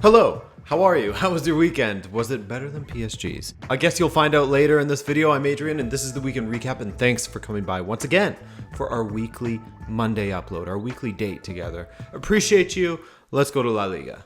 Hello, how are you? How was your weekend? Was it better than PSG's? I guess you'll find out later in this video. I'm Adrian and this is the weekend recap, and thanks for coming by once again for our weekly Monday upload, our weekly date together. Appreciate you. Let's go to La Liga.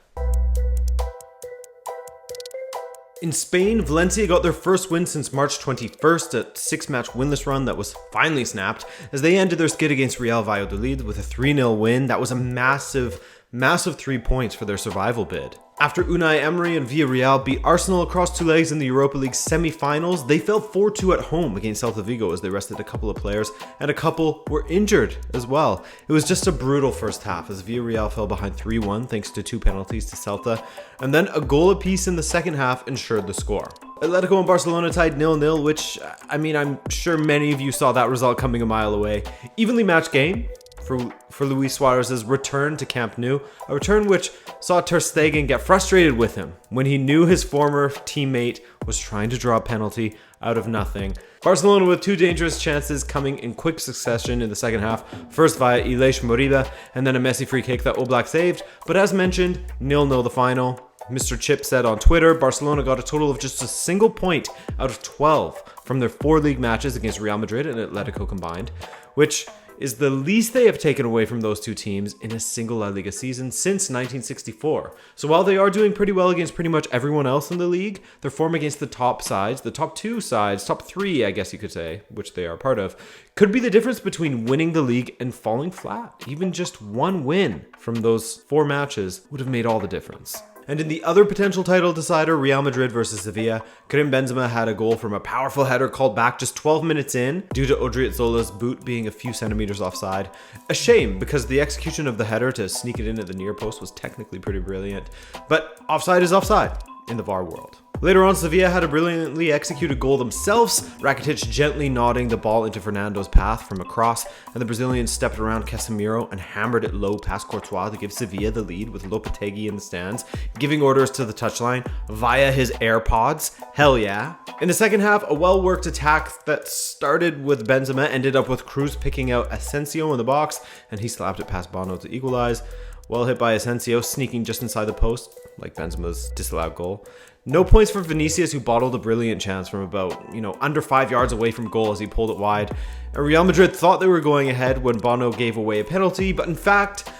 In Spain, Valencia got their first win since March 21st, a 6-match winless run that was finally snapped as they ended their skid against Real Valladolid with a 3-0 win. That was a massive 3 points for their survival bid. After Unai Emery and Villarreal beat Arsenal across two legs in the Europa League semi-finals, they fell 4-2 at home against Celta Vigo as they rested a couple of players, and a couple were injured as well. It was just a brutal first half as Villarreal fell behind 3-1 thanks to 2 penalties to Celta, and then a goal apiece in the second half ensured the score. Atletico and Barcelona tied 0-0, which, I'm sure many of you saw that result coming a mile away. Evenly matched game for Luis Suarez's return to Camp Nou, a return which saw Ter Stegen get frustrated with him when he knew his former teammate was trying to draw a penalty out of nothing. Barcelona with 2 dangerous chances coming in quick succession in the second half, first via Ileix Moriba and then a Messi free kick that Oblak saved, but as mentioned, 0-0 the final. Mr. Chip said on Twitter, Barcelona got a total of just a single point out of 12 from their 4 league matches against Real Madrid and Atletico combined, which is the least they have taken away from those two teams in a single La Liga season since 1964. So while they are doing pretty well against pretty much everyone else in the league, their form against the top sides, the top 2 sides, top 3 I guess you could say, which they are part of, could be the difference between winning the league and falling flat. Even just one win from those 4 matches would have made all the difference. And in the other potential title decider, Real Madrid versus Sevilla, Karim Benzema had a goal from a powerful header called back just 12 minutes in due to Odriozola's boot being a few centimeters offside. A shame because the execution of the header to sneak it in at the near post was technically pretty brilliant. But offside is offside in the VAR world. Later on, Sevilla had a brilliantly executed goal themselves, Rakitic gently nodding the ball into Fernando's path from a cross, and the Brazilians stepped around Casemiro and hammered it low past Courtois to give Sevilla the lead with Lopetegui in the stands, giving orders to the touchline via his AirPods. Hell yeah. In the second half, a well-worked attack that started with Benzema ended up with Cruz picking out Asensio in the box, and he slapped it past Bono to equalize. Well hit by Asensio, sneaking just inside the post, like Benzema's disallowed goal. No points for Vinicius, who bottled a brilliant chance from about, under 5 yards away from goal as he pulled it wide. And Real Madrid thought they were going ahead when Bono gave away a penalty, but in fact,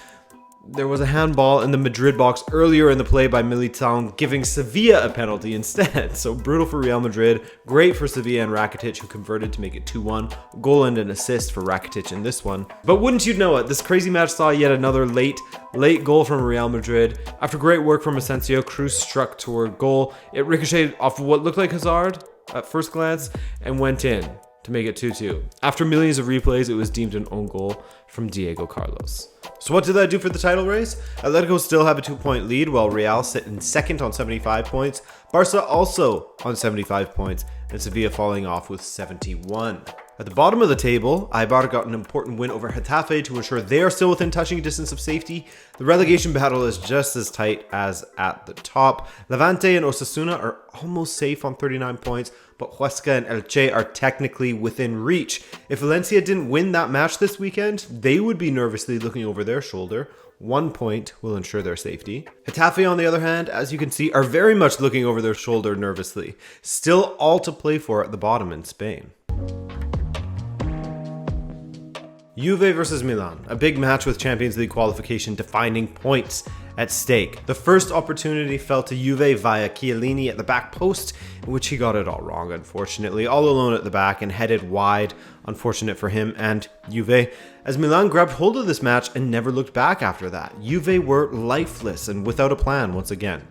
there was a handball in the Madrid box earlier in the play by Militão, giving Sevilla a penalty instead. So brutal for Real Madrid, great for Sevilla and Rakitic, who converted to make it 2-1. Goal and an assist for Rakitic in this one. But wouldn't you know it, this crazy match saw yet another late goal from Real Madrid. After great work from Asensio, Cruz struck toward goal. It ricocheted off of what looked like Hazard at first glance and went in to make it 2-2. After millions of replays, it was deemed an own goal from Diego Carlos. So what did that do for the title race? Atletico still have a 2-point lead while Real sit in second on 75 points. Barca also on 75 points, and Sevilla falling off with 71. At the bottom of the table, Eibar got an important win over Getafe to ensure they are still within touching distance of safety. The relegation battle is just as tight as at the top. Levante and Osasuna are almost safe on 39 points, but Huesca and Elche are technically within reach. If Valencia didn't win that match this weekend, they would be nervously looking over their shoulder. 1 point will ensure their safety. Getafe, on the other hand, as you can see, are very much looking over their shoulder nervously. Still all to play for at the bottom in Spain. Juve versus Milan, a big match with Champions League qualification defining points at stake. The first opportunity fell to Juve via Chiellini at the back post, in which he got it all wrong, unfortunately. All alone at the back and headed wide, unfortunate for him and Juve, as Milan grabbed hold of this match and never looked back after that. Juve were lifeless and without a plan once again.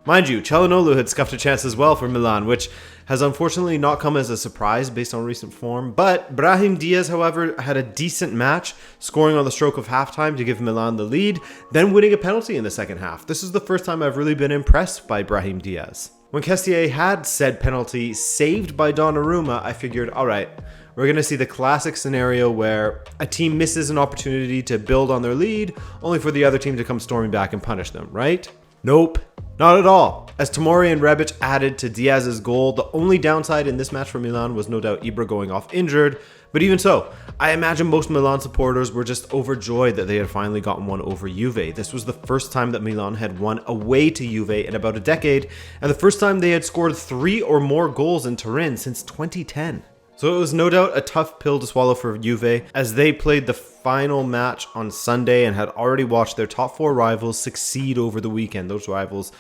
Mind you, Çalhanoğlu had scuffed a chance as well for Milan, which has unfortunately not come as a surprise based on recent form. But Brahim Diaz, however, had a decent match, scoring on the stroke of halftime to give Milan the lead, then winning a penalty in the second half. This is the first time I've really been impressed by Brahim Diaz. When Kessié had said penalty saved by Donnarumma, I figured, alright, we're going to see the classic scenario where a team misses an opportunity to build on their lead, only for the other team to come storming back and punish them, right? Nope. Not at all. As Tomori and Rebic added to Diaz's goal, the only downside in this match for Milan was no doubt Ibra going off injured, But even so, I imagine most Milan supporters were just overjoyed that they had finally gotten one over Juve. This was the first time that Milan had won away to Juve in about a decade, and the first time they had scored 3 or more goals in Turin since 2010. So it was no doubt a tough pill to swallow for Juve as they played the final match on Sunday and had already watched their top 4 rivals succeed over the weekend. Those rivals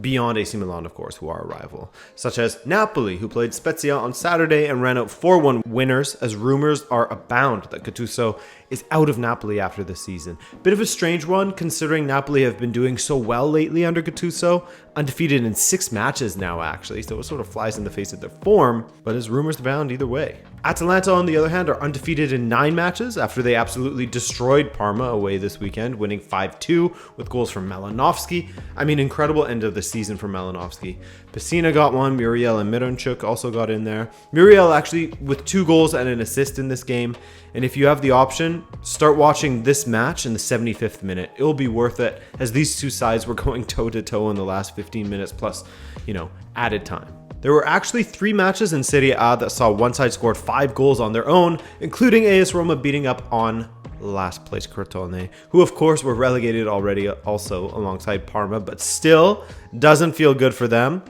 beyond AC Milan, of course, who are a rival, such as Napoli, who played Spezia on Saturday and ran out 4-1 winners, as rumors are abound that Gattuso is out of Napoli after this season. Bit of a strange one, considering Napoli have been doing so well lately under Gattuso, undefeated in 6 matches now actually, so it sort of flies in the face of their form, but as rumors abound either way. Atalanta, on the other hand, are undefeated in 9 matches after they absolutely destroyed Parma away this weekend, winning 5-2 with goals from Malinovsky. I mean, incredible end of the season for Malinovsky. Pessina got one, Muriel and Mironchuk also got in there. Muriel actually with 2 goals and an assist in this game. And if you have the option, start watching this match in the 75th minute. It will be worth it, as these two sides were going toe-to-toe in the last 15 minutes plus, added time. There were actually 3 matches in Serie A that saw one side scored 5 goals on their own, including AS Roma beating up on last place Crotone, who of course were relegated already also alongside Parma, but still doesn't feel good for them.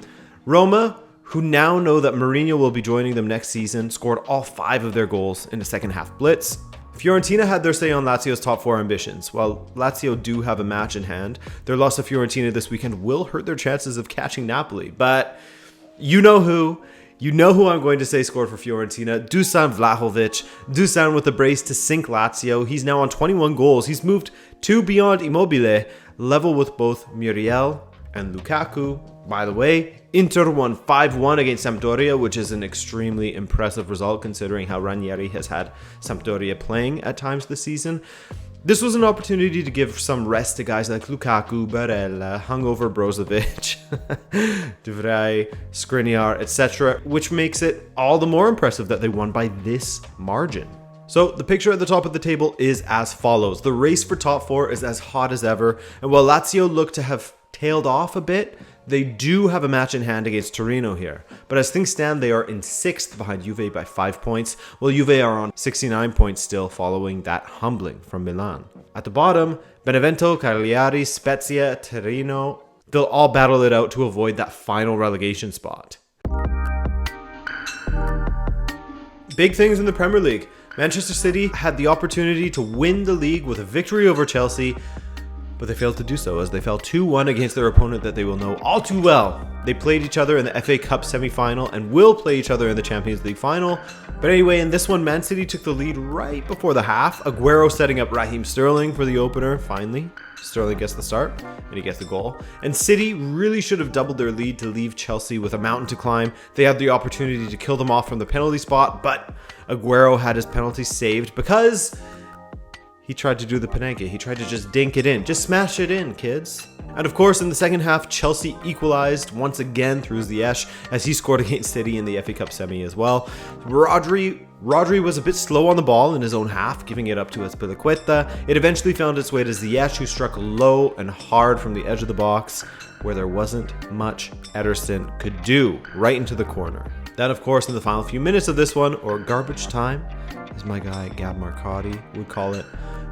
Roma, who now know that Mourinho will be joining them next season, scored all 5 of their goals in the second half blitz. Fiorentina had their say on Lazio's top 4 ambitions. While Lazio do have a match in hand, their loss to Fiorentina this weekend will hurt their chances of catching Napoli, but you know who I'm going to say scored for Fiorentina. Dusan Vlahovic. Dusan with the brace to sink Lazio. He's now on 21 goals. He's moved 2 beyond Immobile, level with both Muriel and Lukaku. By the way, Inter won 5-1 against Sampdoria, which is an extremely impressive result considering how Ranieri has had Sampdoria playing at times this season. This was an opportunity to give some rest to guys like Lukaku, Barella, hungover Brozovic, De Vrij, Skriniar, etc., which makes it all the more impressive that they won by this margin. So the picture at the top of the table is as follows. The race for top 4 is as hot as ever, and while Lazio look to have tailed off a bit, they do have a match in hand against Torino here. But as things stand, they are in 6th behind Juve by 5 points, while Juve are on 69 points still following that humbling from Milan. At the bottom, Benevento, Cagliari, Spezia, Torino, they'll all battle it out to avoid that final relegation spot. Big things in the Premier League. Manchester City had the opportunity to win the league with a victory over Chelsea, but they failed to do so as they fell 2-1 against their opponent that they will know all too well. They played each other in the FA Cup semi-final and will play each other in the Champions League final. But anyway, in this one, Man City took the lead right before the half. Aguero setting up Raheem Sterling for the opener, finally. Sterling gets the start, and he gets the goal. And City really should have doubled their lead to leave Chelsea with a mountain to climb. They had the opportunity to kill them off from the penalty spot, but Aguero had his penalty saved because he tried to do the Panenka. He tried to just dink it in. Just smash it in, kids. And of course, in the second half, Chelsea equalized once again through Ziyech as he scored against City in the FA Cup semi as well. Rodri was a bit slow on the ball in his own half, giving it up to Azpilicueta. It eventually found its way to Ziyech, who struck low and hard from the edge of the box, where there wasn't much Ederson could do, right into the corner. Then, of course, in the final few minutes of this one, or garbage time, as my guy Gab Marcotti would call it,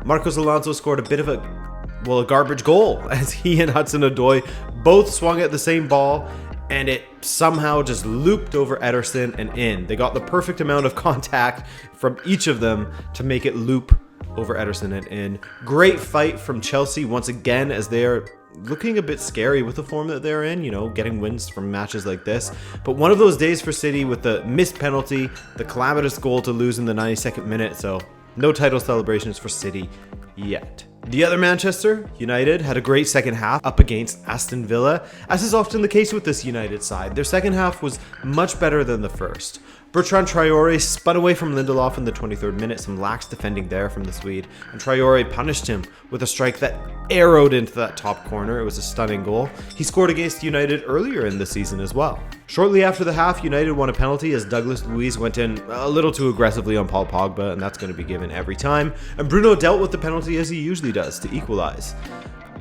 Marcos Alonso scored a bit of a garbage goal as he and Hudson-Odoi both swung at the same ball and it somehow just looped over Ederson and in. They got the perfect amount of contact from each of them to make it loop over Ederson and in. Great fight from Chelsea once again as they are looking a bit scary with the form that they're in, getting wins from matches like this. But one of those days for City with the missed penalty, the calamitous goal to lose in the 92nd minute, so no title celebrations for City yet. The other Manchester United had a great second half up against Aston Villa. As is often the case with this United side, their second half was much better than the first. Bertrand Traore spun away from Lindelof in the 23rd minute, some lax defending there from the Swede, and Traore punished him with a strike that arrowed into that top corner. It was a stunning goal. He scored against United earlier in the season as well. Shortly after the half, United won a penalty as Douglas Luiz went in a little too aggressively on Paul Pogba, and that's going to be given every time. And Bruno dealt with the penalty as he usually does to equalize.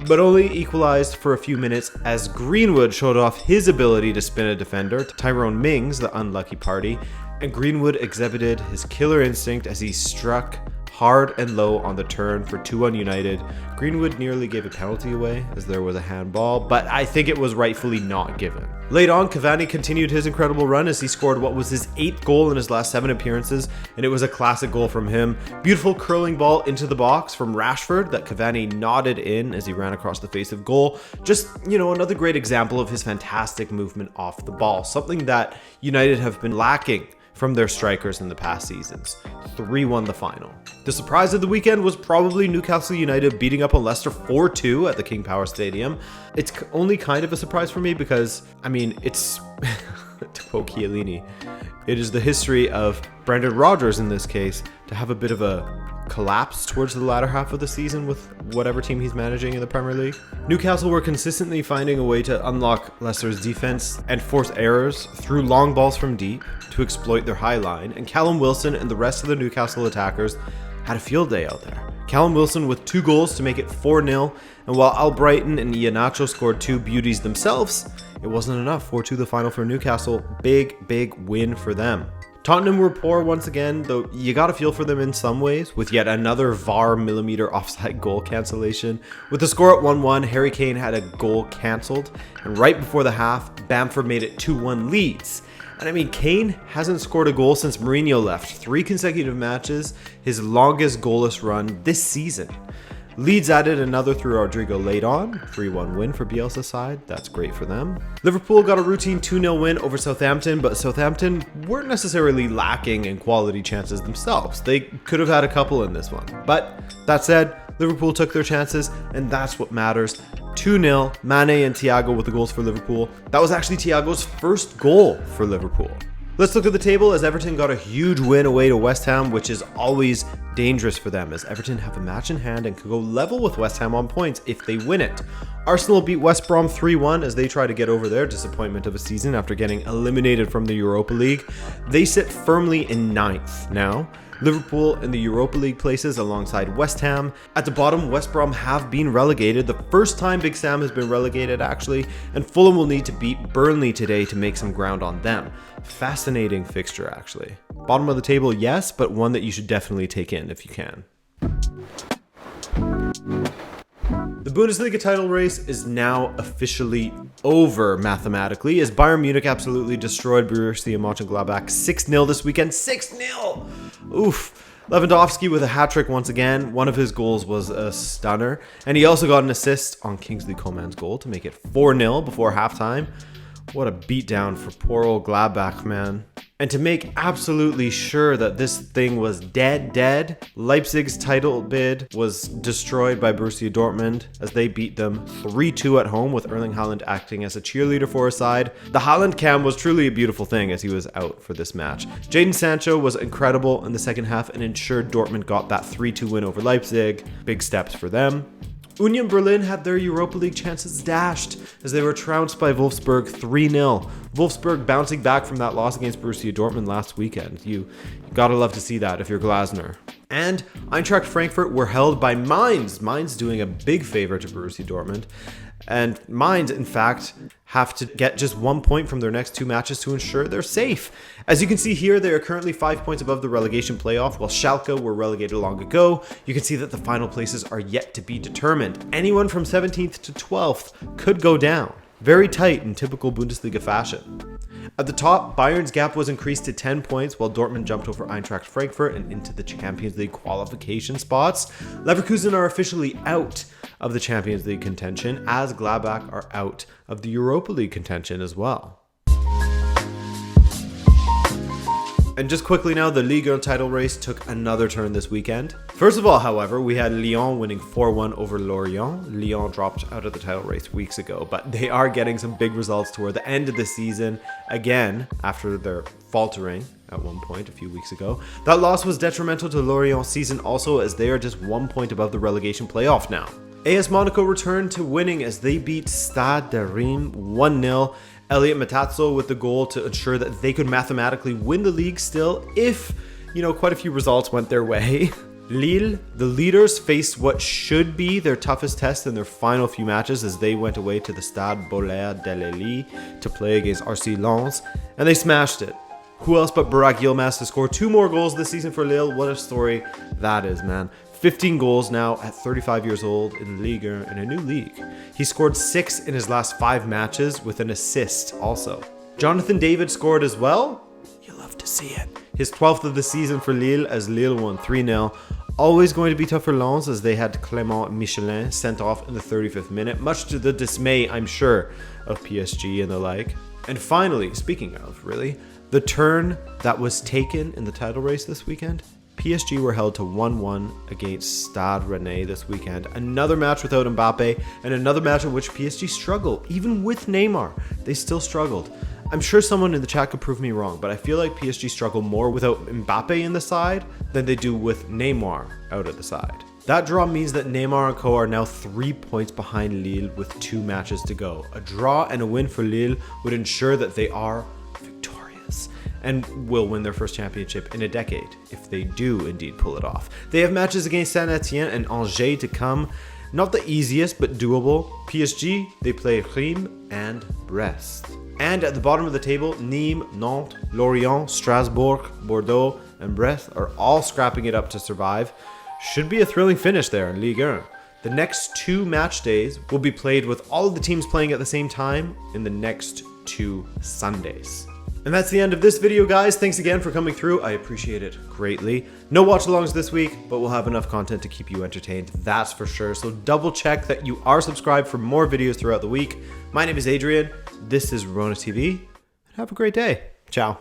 but only equalized for a few minutes as Greenwood showed off his ability to spin a defender, Tyrone Mings, the unlucky party, and Greenwood exhibited his killer instinct as he struck hard and low on the turn for 2-1 United. Greenwood nearly gave a penalty away as there was a handball, but I think it was rightfully not given. Late on, Cavani continued his incredible run as he scored what was his 8th goal in his last 7 appearances, and it was a classic goal from him. Beautiful curling ball into the box from Rashford that Cavani nodded in as he ran across the face of goal. Just, another great example of his fantastic movement off the ball, something that United have been lacking from their strikers in the past seasons. 3-1 the final. The surprise of the weekend was probably Newcastle United beating up on Leicester 4-2 at the King Power Stadium. It's only kind of a surprise for me because, it's, to quote Chiellini, it is the history of Brendan Rodgers in this case to have a bit of a collapse towards the latter half of the season with whatever team he's managing in the Premier League. Newcastle were consistently finding a way to unlock Leicester's defense and force errors through long balls from deep to exploit their high line, and Callum Wilson and the rest of the Newcastle attackers had a field day out there. Callum Wilson with 2 goals to make it 4-0, and while Albrighton and Iheanacho scored 2 beauties themselves, it wasn't enough. 4-2 the final for Newcastle. Big win for them. Tottenham were poor once again, though you gotta feel for them in some ways, with yet another VAR millimeter offside goal cancellation. With the score at 1-1, Harry Kane had a goal cancelled, and right before the half, Bamford made it 2-1 Leeds. And Kane hasn't scored a goal since Mourinho left. 3 consecutive matches, his longest goalless run this season. Leeds added another through Rodrigo late on. 3-1 win for Bielsa's side. That's great for them. Liverpool got a routine 2-0 win over Southampton, but Southampton weren't necessarily lacking in quality chances themselves. They could have had a couple in this one. But that said, Liverpool took their chances, and that's what matters. 2-0, Mane and Thiago with the goals for Liverpool. That was actually Thiago's first goal for Liverpool. Let's look at the table as Everton got a huge win away to West Ham, which is always dangerous for them as Everton have a match in hand and could go level with West Ham on points if they win it. Arsenal beat West Brom 3-1 as they try to get over their disappointment of a season after getting eliminated from the Europa League. They sit firmly in 9th now. Liverpool in the Europa League places alongside West Ham. At the bottom, West Brom have been relegated. The first time Big Sam has been relegated, actually, and Fulham will need to beat Burnley today to make some ground on them. Fascinating fixture, actually. Bottom of the table, yes, but one that you should definitely take in if you can. The Bundesliga title race is now officially over mathematically as Bayern Munich absolutely destroyed Borussia Mönchengladbach 6-0 this weekend. 6-0! Oof. Lewandowski with a hat-trick once again. One of his goals was a stunner. And he also got an assist on Kingsley Coman's goal to make it 4-0 before halftime. What a beatdown for poor old Gladbach, man. And to make absolutely sure that this thing was dead, Leipzig's title bid was destroyed by Borussia Dortmund as they beat them 3-2 at home with Erling Haaland acting as a cheerleader for his side. The Haaland cam was truly a beautiful thing as he was out for this match. Jadon Sancho was incredible in the second half and ensured Dortmund got that 3-2 win over Leipzig. Big steps for them. Union Berlin had their Europa League chances dashed as they were trounced by Wolfsburg 3-0. Wolfsburg bouncing back from that loss against Borussia Dortmund last weekend. You gotta love to see that if you're Glasner. And Eintracht Frankfurt were held by Mainz. Mainz doing a big favor to Borussia Dortmund. And Mainz, in fact, have to get just 1 point from their next 2 matches to ensure they're safe. As you can see here, they are currently 5 points above the relegation playoff, while Schalke were relegated long ago. You can see that the final places are yet to be determined. Anyone from 17th to 12th could go down. Very tight in typical Bundesliga fashion. At the top, Bayern's gap was increased to 10 points while Dortmund jumped over Eintracht Frankfurt and into the Champions League qualification spots. Leverkusen are officially out of the Champions League contention as Gladbach are out of the Europa League contention as well. And just quickly now, the Liga title race took another turn this weekend. First of all, however, we had Lyon winning 4-1 over Lorient. Lyon dropped out of the title race weeks ago, but they are getting some big results toward the end of the season, again, after their faltering at one point a few weeks ago. That loss was detrimental to Lorient's season also, as they are just 1 point above the relegation playoff now. AS Monaco returned to winning as they beat Stade de Reims 1-0. Elliot Matazzo with the goal to ensure that they could mathematically win the league still if, quite a few results went their way. Lille, the leaders, faced what should be their toughest test in their final few matches as they went away to the Stade Bollaert de Lille to play against RC Lens, and they smashed it. Who else but Burak Yilmaz to score 2 more goals this season for Lille? What a story that is, man. 15 goals now at 35 years old in Ligue in a new league. He scored 6 in his last 5 matches with an assist also. Jonathan David scored as well. You love to see it. His 12th of the season for Lille as Lille won 3-0. Always going to be tough for Lens as they had Clément Michelin sent off in the 35th minute, much to the dismay, I'm sure, of PSG and the like. And finally, speaking of, really, the turn that was taken in the title race this weekend, PSG were held to 1-1 against Stade Rennais this weekend. Another match without Mbappe, and another match in which PSG struggled. Even with Neymar, they still struggled. I'm sure someone in the chat could prove me wrong, but I feel like PSG struggle more without Mbappe in the side than they do with Neymar out at the side. That draw means that Neymar and co are now 3 points behind Lille with 2 matches to go. A draw and a win for Lille would ensure that they are victorious and will win their first championship in a decade, if they do indeed pull it off. They have matches against Saint-Etienne and Angers to come. Not the easiest, but doable. PSG, they play Reims and Brest. And at the bottom of the table, Nîmes, Nantes, Lorient, Strasbourg, Bordeaux, and Brest are all scrapping it up to survive. Should be a thrilling finish there in Ligue 1. The next 2 match days will be played with all of the teams playing at the same time in the next 2 Sundays. And that's the end of this video, guys. Thanks again for coming through. I appreciate it greatly. No watch-alongs this week, but we'll have enough content to keep you entertained, that's for sure. So double check that you are subscribed for more videos throughout the week. My name is Adrian. This is Rabona TV. Have a great day. Ciao.